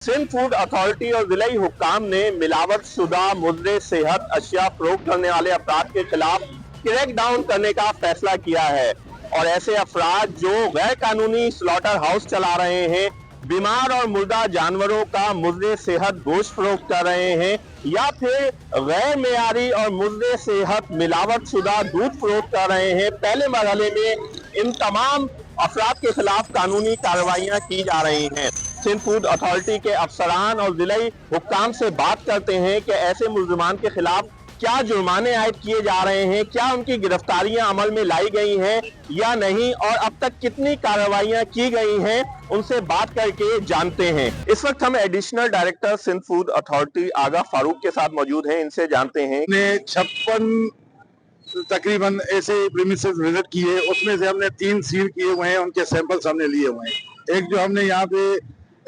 Sindh food authority और जिला हुक्काम ने मिलावट शुदा मुद्रे सेहत अशिया फरोख्त करने वाले अफराद के खिलाफ क्रैक डाउन करने का फैसला किया है और ऐसे अफराद जो गैर कानूनी स्लॉटर हाउस चला रहे हैं, बीमार और मुर्दा जानवरों का मुर्दे सेहत गोश्त फरोख्त कर रहे हैं या फिर गैर मेयारी और मुर्दे सेहत मिलावट शुदा दूध फरोख्त कर रहे हैं, पहले मरहले में इन तमाम अफराद के खिलाफ कानूनी कार्रवाइयां की जा रही हैं। सिंध फूड अथॉरिटी के अफसरान और जिला हुक्काम से बात करते हैं कि ऐसे मुल्जिमान के खिलाफ क्या जुर्माने आयद किए जा रहे हैं, क्या उनकी गिरफ्तारियां अमल में लाई गई हैं या नहीं और अब तक कितनी कार्रवाइयां की गई हैं, उनसे बात करके जानते हैं। इस वक्त हम additional director Sindh food authority Agha Farooq के साथ मौजूद हैं, इनसे जानते हैं। 56 तकरीबन ऐसे प्रीमिसेस विजिट किए, उसमें से हमने 3 सील किए हुए हैं, उनके सैंपल्स हमने लिए हुए हैं। एक जो हमने यहाँ पे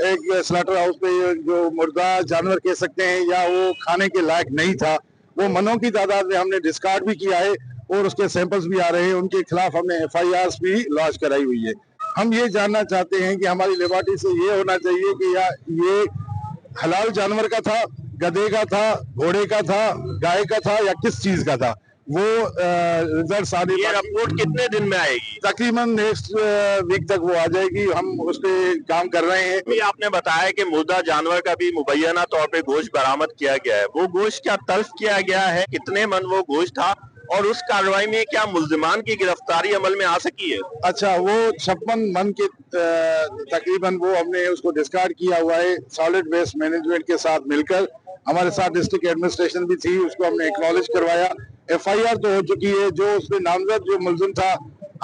एक स्लॉटर हाउस पे जो मुर्दा जानवर कह सकते हैं या वो खाने के लायक नहीं था, वो मनों की तादाद में हमने डिस्कार्ड भी किया है और उसके सैंपल्स भी आ रहे हैं। उनके खिलाफ हमने FIRs भी लॉन्च कराई हुई है। हम ये जानना चाहते हैं कि हमारी लेबोरेटरी से ये होना चाहिए कि या ये हलाल जानवर का था, गधे का था, घोड़े का था, गाय का था या किस चीज का था, वो रिजल्ट आने। ये रिपोर्ट कितने दिन में आएगी? तकरीबन नेक्स्ट वीक तक वो आ जाएगी। हम उस पे काम कर रहे हैं। भी आपने बताया कि मुर्दा जानवर का भी मुबैना तौर पे गोश्त बरामद किया गया है, वो गोश्त क्या तल्फ किया गया है, कितने मन वो गोश्त था और उस कार्रवाई में क्या मुल्जिमान की गिरफ्तारी अमल में आ सकी है? अच्छा, वो 56 मन के तकरीबन वो हमने उसको डिस्कार्ड किया हुआ है सॉलिड वेस्ट मैनेजमेंट के साथ मिलकर। हमारे साथ डिस्ट्रिक्ट एडमिनिस्ट्रेशन भी थी, उसको हमने एक्नॉलेज करवाया। FIR तो हो चुकी है। जो उसमें नामजद जो मुलजिम था,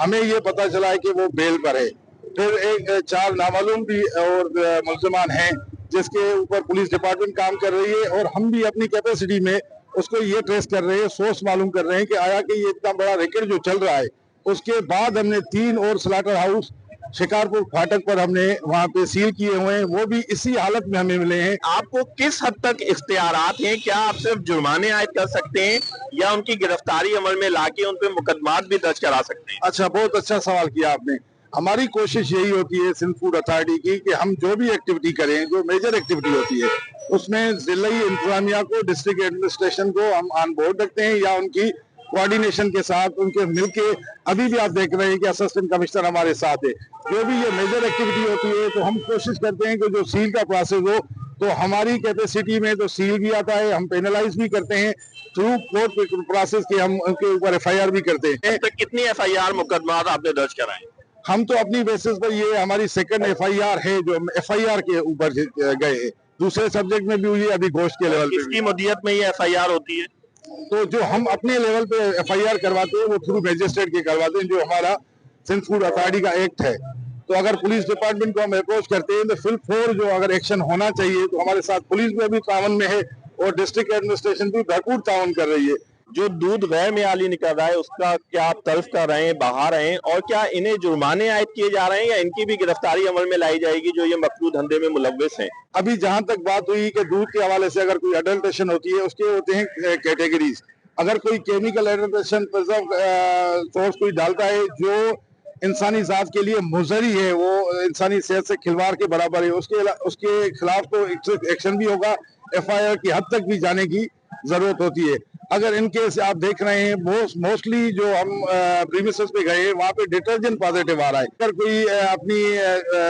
हमें ये पता चला है कि वो बेल पर है। फिर एक 4 नामालूम भी और मुलजिमान हैं जिसके ऊपर पुलिस डिपार्टमेंट काम कर रही है और हम भी अपनी कैपेसिटी में उसको ये ट्रेस कर रहे हैं, सोर्स मालूम कर रहे हैं कि आया कि ये इतना बड़ा रैकेट जो चल रहा है। उसके बाद हमने 3 और स्लॉटर हाउस शिकारपुर फाटक पर हमने वहाँ पे सील किए हुए हैं, वो भी इसी हालत में हमें मिले हैं। आपको किस हद तक इख्तियारात हैं? क्या आप सिर्फ जुर्माने आयद कर सकते हैं या उनकी गिरफ्तारी अमल में लाके उन पे मुकदमात भी दर्ज करा सकते हैं? अच्छा, बहुत अच्छा सवाल किया आपने। हमारी कोशिश यही होती है सिंध फूड अथॉरिटी की कि हम जो भी एक्टिविटी करें, जो मेजर एक्टिविटी होती है, उसमें जिला इंतजामिया को, डिस्ट्रिक्ट एडमिनिस्ट्रेशन को हम ऑन बोर्ड रखते हैं या उनकी कोऑर्डिनेशन के साथ उनके मिलके। अभी भी आप देख रहे हैं कि असिस्टेंट कमिश्नर हमारे साथ है। जो भी ये मेजर एक्टिविटी होती है तो हम कोशिश करते हैं कि जो सील का प्रोसेस हो, तो हमारी कैपेसिटी में तो सील भी आता है, हम पेनलाइज भी करते हैं थ्रू कोर्ट प्रोसेस के, हम उनके ऊपर FIR भी करते हैं। तो कितनी FIR मुकदमात आपने दर्ज कराए? हम तो अपनी बेसिस पर, ये हमारी सेकंड FIR है जो FIR के ऊपर गए हैं। दूसरे सब्जेक्ट में भी हुई है, अभी गोश्त के लेवल पे। किसकी मदीयत में ये FIR होती है? तो जो हम अपने लेवल पे FIR करवाते हैं वो थ्रू मजिस्ट्रेट के करवाते हैं, जो हमारा सिंध फूड अथॉरिटी का एक्ट है। तो अगर पुलिस डिपार्टमेंट को हम अप्रोच करते हैं तो फिल फोर जो अगर एक्शन होना चाहिए, तो हमारे साथ पुलिस भी अभी तावन में है और डिस्ट्रिक्ट एडमिनिस्ट्रेशन भी भरपूर तावन कर रही है। जो दूध गैर मेयाली निकल रहा है उसका क्या आप तल्फ कर रहे हैं, बहा रहे हैं और क्या इन्हें जुर्माने आयद किए जा रहे हैं या इनकी भी गिरफ्तारी अमल में लाई जाएगी जो ये मकरूह धंधे में मुलव्विस हैं? अभी जहां तक बात हुई कि दूध के हवाले से अगर कोई अडल्ट्रेशन होती है, उसके होते हैं कैटेगरीज। अगर कोई केमिकल एडल्ट्रेशन सोर्स कोई डालता है जो इंसानी जात के लिए मुजरी है, वो इंसानी सेहत से खिलवाड़ के बराबर है, उसके खिलाफ तो एक्शन भी होगा। FIR की हद तक भी जाने की जरूरत होती है। अगर इनके से आप देख रहे हैं मोस्टली जो हम प्रीमिसेस पे गए, वहाँ पे डिटर्जेंट पॉजिटिव आ रहा है। अगर कोई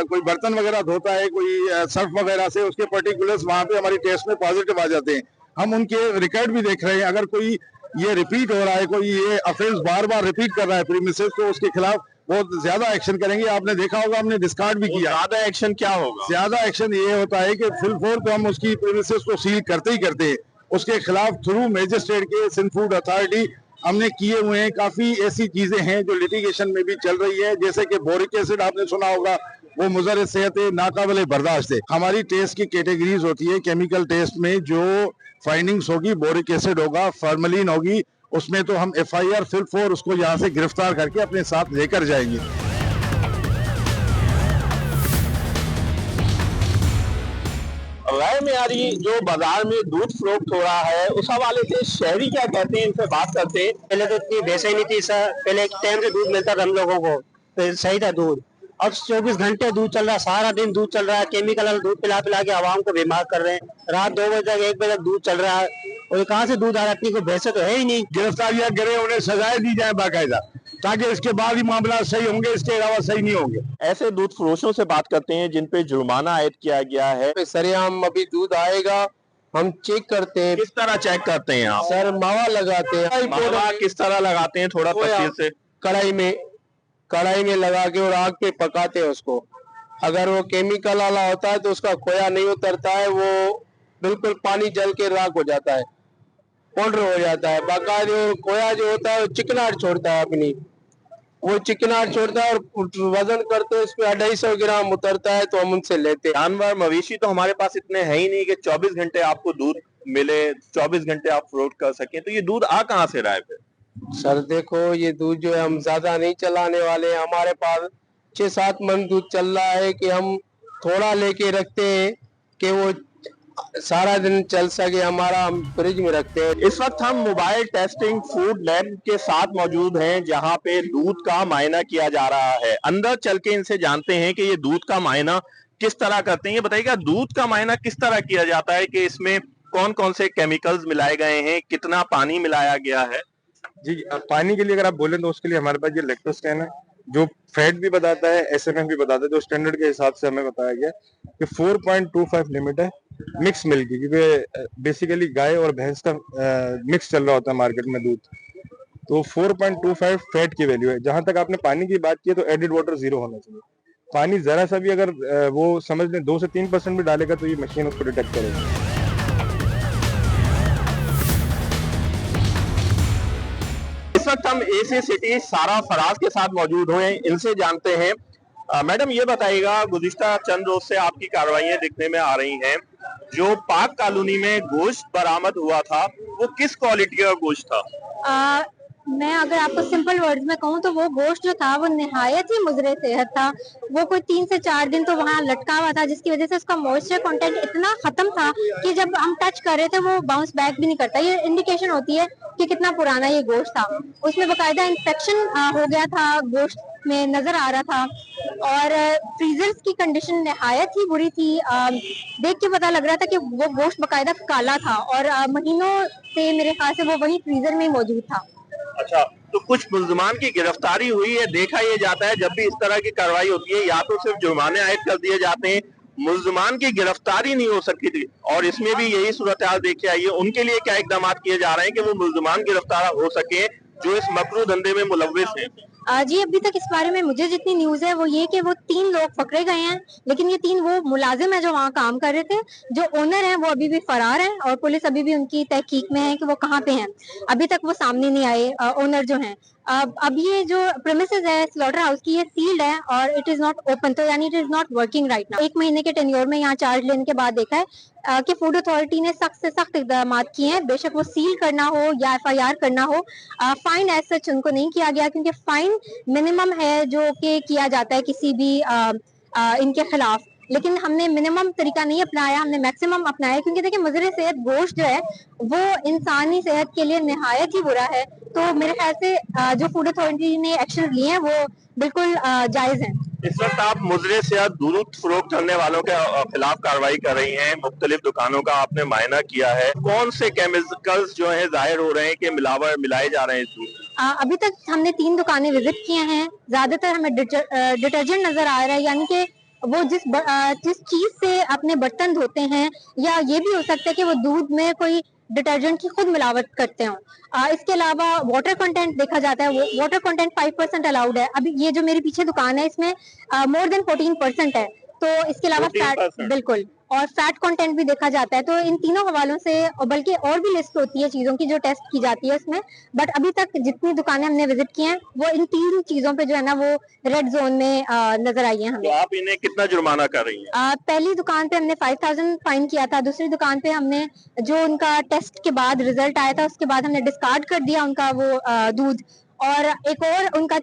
कोई बर्तन वगैरह धोता है, कोई सर्फ वगैरह से, उसके पर्टिकुलर्स वहाँ पे हमारी टेस्ट में पॉजिटिव आ जाते हैं। हम उनके रिकॉर्ड भी देख रहे हैं। अगर कोई ये रिपीट हो रहा है, कोई ये ऑफेंस बार बार रिपीट कर रहा है प्रीमिसेस, तो उसके खिलाफ बहुत ज्यादा एक्शन करेंगे। आपने देखा होगा, हमने डिस्कार्ड भी किया। ज्यादा एक्शन क्या होगा? ज्यादा एक्शन ये होता है कि फिल फोर तो हम उसकी प्रीमिसेस को सील करते ही करते हैं, उसके खिलाफ थ्रू मजिस्ट्रेट के सिंध फूड अथॉरिटी हमने किए हुए हैं। काफी ऐसी चीजें हैं जो लिटिगेशन में भी चल रही है, जैसे कि बोरिक एसिड आपने सुना होगा, वो मुजर सेहत है, नाकाबिले बर्दाश्त है। हमारी टेस्ट की कैटेगरीज होती है। केमिकल टेस्ट में जो फाइंडिंग्स होगी, बोरिक एसिड होगा, फॉर्मलिन होगी, उसमें तो हम FIR फिल फोर उसको यहाँ से गिरफ्तार करके अपने साथ लेकर जाएंगे। गैर मेयारी जो बाजार में दूध फरोख्त हो रहा है, उस हवाले से शहरी क्या कहते हैं, इनसे बात करते हैं। पहले तो इतनी भैंस ही नहीं थी सर, पहले एक टाइम से दूध मिलता था हम लोगों को, तो सही था दूध। अब 24 घंटे दूध चल रहा है, सारा दिन दूध चल रहा है, केमिकल दूध पिला पिला के आवाम को बीमार कर रहे हैं। रात 2 बजे तक 1 बजे तक दूध चल रहा है, और कहाँ से दूध आ रहा है? इतनी कोई भैंसे तो है ही नहीं। गिरफ्तारियां करे, उन्हें सजाएं दी जाए बाकायदा, ताकि इसके बाद ही मामला सही होंगे, इसके अलावा सही नहीं होंगे। ऐसे दूध फरोशों से बात करते हैं जिन पे जुर्माना आयद किया गया है। सरेआम अभी दूध आएगा, हम चेक करते हैं। किस तरह चेक करते हैं आप? सर मावा लगाते हैं। मावा किस तरह लगाते हैं, थोड़ा तफसील से? कढ़ाई में लगा के और आग पे पकाते हैं उसको। अगर वो केमिकल वाला होता है तो उसका खोया नहीं उतरता है, वो बिल्कुल पानी जल के राख हो जाता है, पाउडर हो जाता है। बाकी जो खोया जो होता है वो चिकनाहट छोड़ता है अपनी, वो चिकनाहट छोड़ता है, और वजन करते हैं उसमें 250 ग्राम उतरता है, तो हम उनसे लेते हैं। जानवर मवेशी तो हमारे पास इतने हैं ही नहीं कि 24 घंटे आपको दूध मिले, 24 घंटे आप फ्रोट कर सकें, तो ये दूध आ कहाँ से रहा है फिर? सर देखो, ये दूध जो है हम ज्यादा नहीं चलाने वाले हैं, हमारे पास 6-7 मन दूध चल रहा है कि हम थोड़ा लेके रखते हैं कि वो सारा दिन चल सके हमारा, हम फ्रिज में रखते हैं। इस वक्त हम मोबाइल टेस्टिंग फूड लैब के साथ मौजूद हैं, जहां पे दूध का मायना किया जा रहा है। अंदर चल के इनसे जानते हैं कि ये दूध का मायना किस तरह करते हैं। ये बताइएगा, दूध का मायना किस तरह किया जाता है, कि इसमें कौन कौन से केमिकल्स मिलाए गए हैं, कितना पानी मिलाया गया है? जी, पानी के लिए अगर आप बोलें तो उसके लिए हमारे पास ये लैक्टोस्टैन है, जो फैट भी बताता है, एसएमएफ भी बताता है, जो स्टैंडर्ड के हिसाब से हमें बताया गया कि 4.25 लिमिट है मिक्स मिल्क की, क्योंकि बेसिकली गाय और भैंस का मिक्स चल रहा होता है मार्केट में दूध, तो 4.25 फैट की वैल्यू है। जहां तक आपने पानी की बात की है, तो एडिड वाटर 0 होना चाहिए। पानी जरा सा भी अगर वो समझ लें 2 से 3% भी डालेगा तो ये मशीन उसको डिटेक्ट करेगी। इस वक्त हम एसी सिटी सारा फराज के साथ मौजूद हुए, इनसे जानते हैं। मैडम ये बताइएगा, गुज़िश्ता चंद रोज से आपकी कार्रवाइयां दिखने में आ रही हैं, जो पाक कॉलोनी में गोश्त बरामद हुआ था वो किस क्वालिटी का गोश्त था? मैं अगर आपको सिंपल वर्ड्स में कहूँ तो वो गोश्त जो था वो निहायत ही मुजरे सेहत था। वो कोई 3 से 4 दिन तो वहाँ लटका हुआ था, जिसकी वजह से उसका मॉइस्चर कंटेंट इतना खत्म था कि जब हम टच कर रहे थे वो बाउंस बैक भी नहीं करता। ये इंडिकेशन होती है कि कितना पुराना ये गोश्त था। उसमें बकायदा इन्फेक्शन हो गया था, गोश्त में नजर आ रहा था, और फ्रीजर्स की कंडीशन निहायत ही बुरी थी। देख के पता लग रहा था कि वो गोश्त बकायदा काला था, और महीनों से मेरे ख्याल से वो वही फ्रीजर में मौजूद था। अच्छा, तो कुछ मुल्जमान की गिरफ्तारी हुई है? देखा ये जाता है जब भी इस तरह की कार्रवाई होती है, या तो सिर्फ जुर्माने आयद कर दिए जाते हैं, मुल्जमान की गिरफ्तारी नहीं हो सकती थी, और इसमें भी यही सूरत हाल देखी आई है। उनके लिए क्या इकदाम किए जा रहे हैं कि वो मुल्जमान गिरफ्तार हो सके जो इस मकरू धंधे में मुलव्विस हैं? जी, अभी तक इस बारे में मुझे जितनी न्यूज है वो ये कि वो 3 लोग पकड़े गए हैं, लेकिन ये 3 वो मुलाजिम है जो वहाँ काम कर रहे थे। जो ओनर हैं वो अभी भी फरार हैं, और पुलिस अभी भी उनकी तहकीक में है कि वो कहाँ पे हैं। अभी तक वो सामने नहीं आए ओनर जो हैं। अब ये जो प्रेमिसेस है स्लॉटर हाउस की, ये सील्ड है और इट इज नॉट ओपन, तो यानी it is not working right now. 1 महीने के टेन्योर में यहाँ चार्ज लेने के बाद देखा है कि फूड अथॉरिटी ने सख्त से सख्त इकदाम किए हैं, बेशक वो सील करना हो या FIR करना हो। फाइन एज सच उनको नहीं किया गया, क्योंकि फाइन मिनिमम है जो कि किया जाता है किसी भी इनके खिलाफ, लेकिन हमने मिनिमम तरीका नहीं अपनाया, हमने मैक्सिमम अपनाया, क्योंकि देखिए मुजरे सेहत गोश्त जो है वो इंसानी सेहत के लिए निहायत ही बुरा है। तो मेरे ख्याल से जो फूड अथॉरिटी ने एक्शन लिए हैं वो बिल्कुल जायज हैं। इस वक्त आप मुजरे सेहत दूध फरोख्त करने वालों के खिलाफ कार्रवाई कर रही हैं, मुख्तलिफ दुकानों का आपने मायना किया है, कौन से केमिकल्स जो है जाहिर हो रहे हैं कि मिलाए जा रहे हैं इस दूध? अभी तक हमने 3 दुकानें विजिट किए हैं, ज्यादातर हमें डिटर्जेंट नजर आ रहा है, यानी कि वो जिस चीज से अपने बर्तन धोते हैं, या ये भी हो सकता है कि वो दूध में कोई डिटर्जेंट की खुद मिलावट करते हो। इसके अलावा वाटर कंटेंट देखा जाता है, वो वाटर कंटेंट 5% अलाउड है। अभी ये जो मेरी पीछे दुकान है इसमें मोर देन 14% है। तो इसके अलावा फैट, बिल्कुल, और फैट कंटेंट भी देखा जाता है। तो इन तीनों हवालों से, और बल्कि और भी लिस्ट होती है चीजों की जो टेस्ट की जाती है उसमें, बट अभी तक जितनी दुकानें हमने विजिट की हैं वो इन 3 चीजों पे जो है ना वो रेड जोन में नजर आई है हमें। तो आप इन्हें कितना जुर्माना कर रही हैं? पहली दुकान पे हमने 5000 फाइन किया था, दूसरी दुकान पे हमने जो उनका टेस्ट के बाद रिजल्ट आया था उसके बाद हमने डिस्कार्ड कर दिया उनका वो दूध, और एक और उनका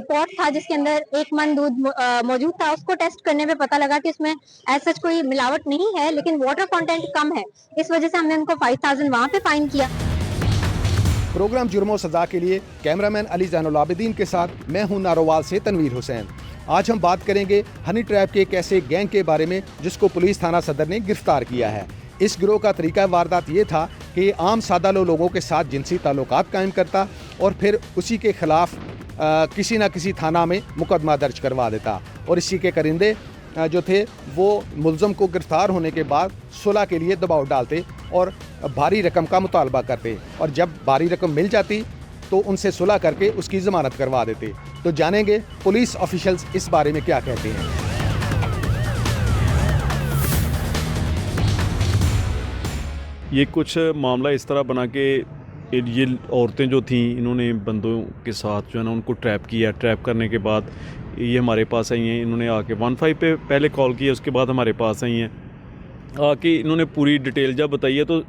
पॉट था जिसके अंदर 1 मन दूध मौजूद था, उसको टेस्ट करने पे पता लगा कि उसमें ऐसा कोई मिलावट नहीं है, लेकिन वाटर कंटेंट कम है। इस वजह से हमने उनको 5000 वहां पे फाइन किया। प्रोग्राम जुर्म सज़ा के लिए कैमरामैन अली ज़ैनुल आबिदीन के साथ मैं हूं नारोवाल से तनवीर हुसैन। आज हम बात करेंगे हनी ट्रैप के एक ऐसे गैंग के बारे में जिसको पुलिस थाना सदर ने गिरफ्तार किया है। इस गिरोह का तरीका वारदात ये था कि आम सादा लोगों के साथ जिनसी ताल्लुकात कायम करता और फिर उसी के खिलाफ किसी न किसी थाना में मुकदमा दर्ज करवा देता और इसी के करिंदे जो थे वो मुल्ज़म को गिरफ्तार होने के बाद सुलह के लिए दबाव डालते और भारी रकम का मुतालबा करते और जब भारी रकम मिल जाती तो उनसे सुलह करके उसकी ज़मानत करवा देते। तो जानेंगे पुलिस ऑफिशियल्स इस बारे में क्या कहते हैं। ये कुछ मामला इस तरह बना के ये औरतें जो थीं इन्होंने बंदों के साथ जो है ना उनको ट्रैप किया। ट्रैप करने के बाद ये हमारे पास आई हैं। इन्होंने आके 15 पे पहले कॉल किया, उसके बाद हमारे पास आई हैं। आके इन्होंने पूरी डिटेल जब बताई है तो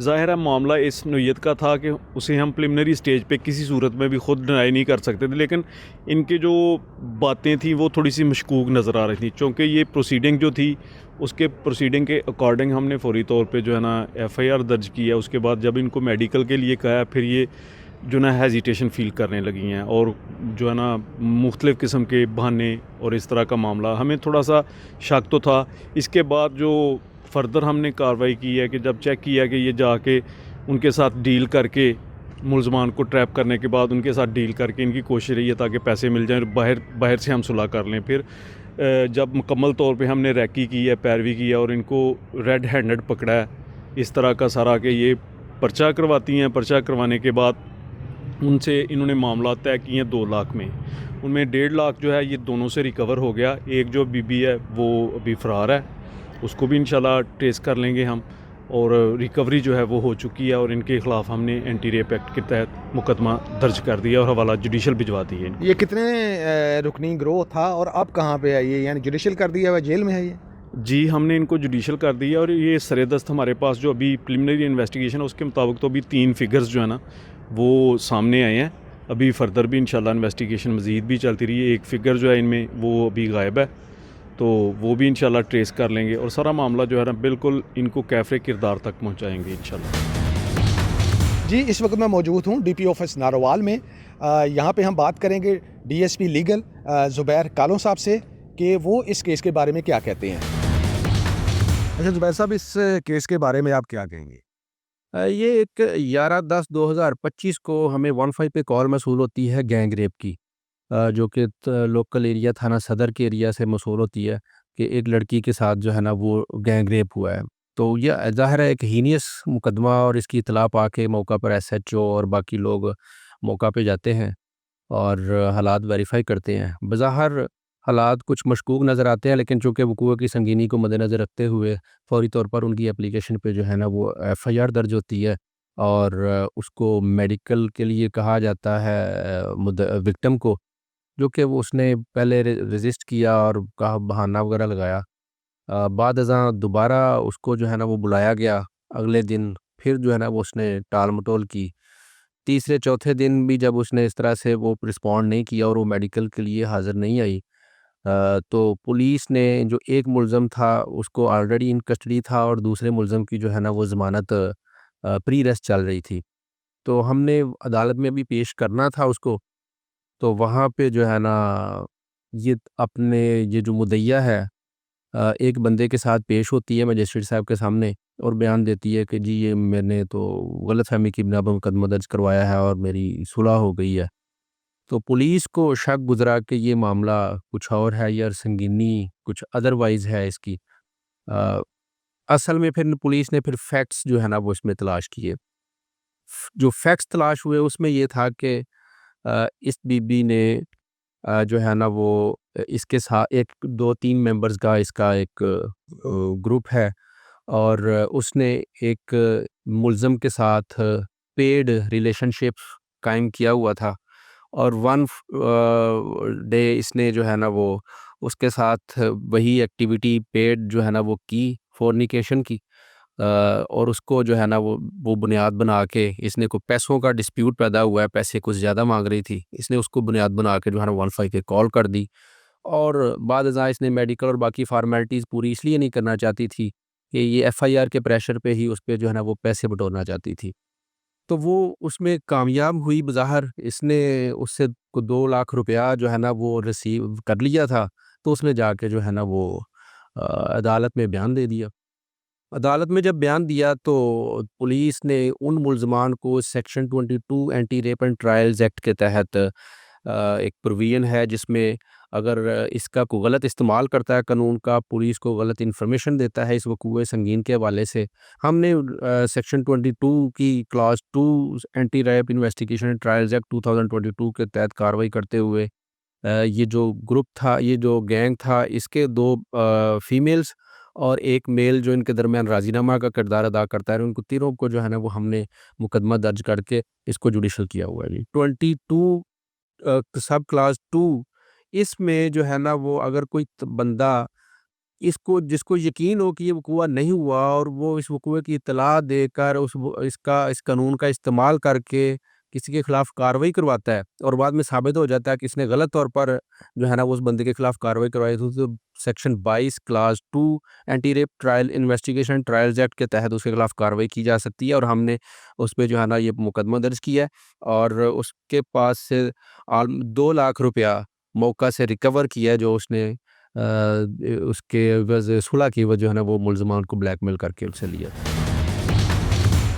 ज़ाहिर है मामला इस नौयत का था कि उसे हम प्रिलिमिनरी स्टेज पे किसी सूरत में भी ख़ुद डिनाई नहीं कर सकते थे, लेकिन इनके जो बातें थी वो थोड़ी सी मशकूक नज़र आ रही थी। चूँकि ये प्रोसीडिंग जो थी उसके प्रोसीडिंग के अकॉर्डिंग हमने फौरी तौर पे जो है ना FIR दर्ज किया। उसके बाद जब इनको मेडिकल के लिए कहा फिर ये जो ना हेजिटेशन फ़ील करने लगी हैं और जो है ना मुख्तलिफ़ किस्म के बहाने और इस तरह का मामला हमें थोड़ा सा शक तो था। इसके बाद जो फर्दर हमने कार्रवाई की है कि जब चेक किया कि ये जाके उनके साथ डील करके मुलजमान को ट्रैप करने के बाद उनके साथ डील करके इनकी कोशिश रही है ताकि पैसे मिल जाएं, बाहर से हम सुलह कर लें। फिर जब मुकम्मल तौर पे हमने रैकी की है, पैरवी की है और इनको रेड हैंडेड पकड़ा है इस तरह का सारा कि ये पर्चा करवाती हैं। पर्चा करवाने के बाद उनसे इन्होंने मामला तय किए हैं 2 लाख में। उनमें 1.5 लाख जो है ये दोनों से रिकवर हो गया। एक जो बीबी है वो अभी फ़रार है, उसको भी इंशाल्लाह ट्रेस कर लेंगे हम और रिकवरी जो है वो हो चुकी है और इनके ख़िलाफ़ हमने एंटी रेप एक्ट के तहत मुकदमा दर्ज कर दिया और हवाला जुडिशल भिजवा दी है। ये कितने रुकनी गिरोह था और अब कहाँ पे है ये, यानी जुडिशल कर दिया हुआ जेल में है ये? जी, हमने इनको जुडिशल कर दिया और ये सरेदस्त हमारे पास जो अभी प्रिलिमिनरी इन्वेस्टिगेशन है उसके मुताबिक तो अभी 3 फिगर्स जो है ना वो सामने आए हैं। अभी फर्दर भी इंशाल्लाह इन्वेस्टिगेशन मज़ीद भी चलती रही है। एक फ़िगर जो है इनमें वो अभी गायब है, तो वो भी इंशाल्लाह ट्रेस कर लेंगे और सारा मामला जो है ना बिल्कुल इनको कैफ़े किरदार तक पहुँचाएँगे इंशाल्लाह। जी, इस वक्त मैं मौजूद हूँ DP ऑफिस नारोवाल में। यहाँ पे हम बात करेंगे DSP लीगल ज़ुबैर कालों साहब से कि वो इस केस के बारे में क्या कहते हैं। अच्छा ज़ुबैर साहब, इस केस के बारे में आप क्या कहेंगे? ये एक 11/10/2025 को हमें 15 पे कॉल मसूल होती है गैंग रेप की, जो कि लोकल एरिया थाना सदर के एरिया से मसूल होती है कि एक लड़की के साथ जो है ना वो गैंग रेप हुआ है। तो यह ज़ाहिर है एक हीनियस मुकदमा और इसकी इतला पाके मौका पर SHO और बाकी लोग मौका पे जाते हैं और हालात वेरीफाई करते हैं। बज़ाहिर हालात कुछ मशकूक नज़र आते हैं, लेकिन चूँकि वक़ूअ की संगीनी को मद्देनज़र रखते हुए फ़ौरी तौर पर उनकी एप्लीकेशन पे जो है ना वो FIR दर्ज होती है और उसको मेडिकल के लिए कहा जाता है विक्टिम को, जो कि वो उसने पहले रेजिस्ट किया और कहा बहाना वगैरह लगाया। बाद अज़ां दोबारा उसको जो है ना वो बुलाया गया अगले दिन, फिर जो है ना वो उसने टाल मटोल की। तीसरे चौथे दिन भी जब उसने इस तरह से वो रिस्पॉन्ड नहीं किया और वो मेडिकल के लिए हाज़िर नहीं आई, तो पुलिस ने जो एक मुलज़म था उसको ऑलरेडी इन कस्टडी था और दूसरे मुलज़म की जो है ना वो ज़मानत प्री अरेस्ट चल रही थी। तो हमने अदालत में भी पेश करना था उसको, तो वहाँ पे जो है ना ये जो मुद्दइया है एक बंदे के साथ पेश होती है मजिस्ट्रेट साहब के सामने और बयान देती है कि जी ये मैंने तो गलतफहमी की बिना पर मुकदमा दर्ज करवाया है और मेरी सुलह हो गई है। तो पुलिस को शक गुजरा कि ये मामला कुछ और है या संगीनी कुछ अदरवाइज़ है इसकी। अ, असल में फिर पुलिस ने फिर फैक्ट्स जो है ना वो इसमें तलाश किए। जो फैक्ट्स तलाश हुए उसमें ये था कि इस बीबी ने जो है ना वो इसके साथ एक 2-3 मेंबर्स का इसका एक ग्रुप है और उसने एक मुल्ज़म के साथ पेड रिलेशनशिप कायम किया हुआ था और वन डे इसने जो है ना वो उसके साथ वही एक्टिविटी पेड जो है ना वो की फोर्निकेशन की, और उसको जो है ना वो बुनियाद बना के इसने को पैसों का डिस्प्यूट पैदा हुआ है, पैसे कुछ ज़्यादा मांग रही थी, इसने उसको बुनियाद बना के जो है ना 15 पे कॉल कर दी और बाद अज़ां इसने मेडिकल और बाकी फार्मेलिटीज़ पूरी इसलिए नहीं करना चाहती थी कि ये FIR के प्रेशर पे ही उस पे जो है ना वो पैसे बटोरना चाहती थी। तो वो उसमें कामयाब हुई बज़ाहिर। इसने उससे 2 लाख रुपया जो है ना वो रिसीव कर लिया था, तो उसने जाके जो है ना वो अदालत में बयान दे दिया। अदालत में जब बयान दिया तो पुलिस ने उन मुल्ज़मान को section 22 anti rape and trials act के तहत एक प्रोविज़न है जिसमें अगर इसका कोई गलत इस्तेमाल करता है कानून का, पुलिस को गलत इन्फॉर्मेशन देता है इस वक़ूए संगीन के हवाले से, हमने सेक्शन 22 की clause 2 anti rape investigation and trials act 2022 के तहत कार्रवाई करते हुए ये जो ग्रुप था, ये जो गैंग था, इसके 2 फीमेल्स और 1 मेल जो इनके दरमियान राज़ीनामा का किरदार अदा करता है, उनको तीनों को जो है ना वो हमने मुकदमा दर्ज करके इसको जुडिशल किया हुआ है जी। 22 सब क्लास 2 इसमें जो है ना वो अगर कोई बंदा इसको जिसको यकीन हो कि ये वक़ूआ नहीं हुआ और वो इस वक़ूए की इत्तला देकर इस कानून का इस्तेमाल करके किसी के खिलाफ कार्रवाई करवाता है और बाद में साबित हो जाता है कि इसने गलत तौर पर जो है ना वो उस बंदे के खिलाफ कार्रवाई करवाई तो section 22 class 2 anti rape trial investigation trials act के तहत उसके खिलाफ कार्रवाई की जा सकती है और हमने उस पे जो है ना ये मुकदमा दर्ज किया है और उसके पास से 2 लाख रुपया मौका से रिकवर किया है जो उसने उसके एवज़ सुलह की वजह है ना वो मुल्ज़मान को ब्लैकमेल करके उससे लिया।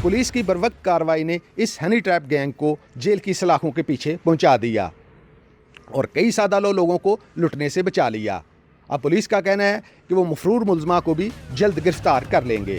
पुलिस की बरवक्त कार्रवाई ने इस हनी ट्रैप गैंग को जेल की सलाखों के पीछे पहुंचा दिया और कई सादा लोगों को लुटने से बचा लिया। अब पुलिस का कहना है कि वो मफरूर मुल्ज़मा को भी जल्द गिरफ्तार कर लेंगे।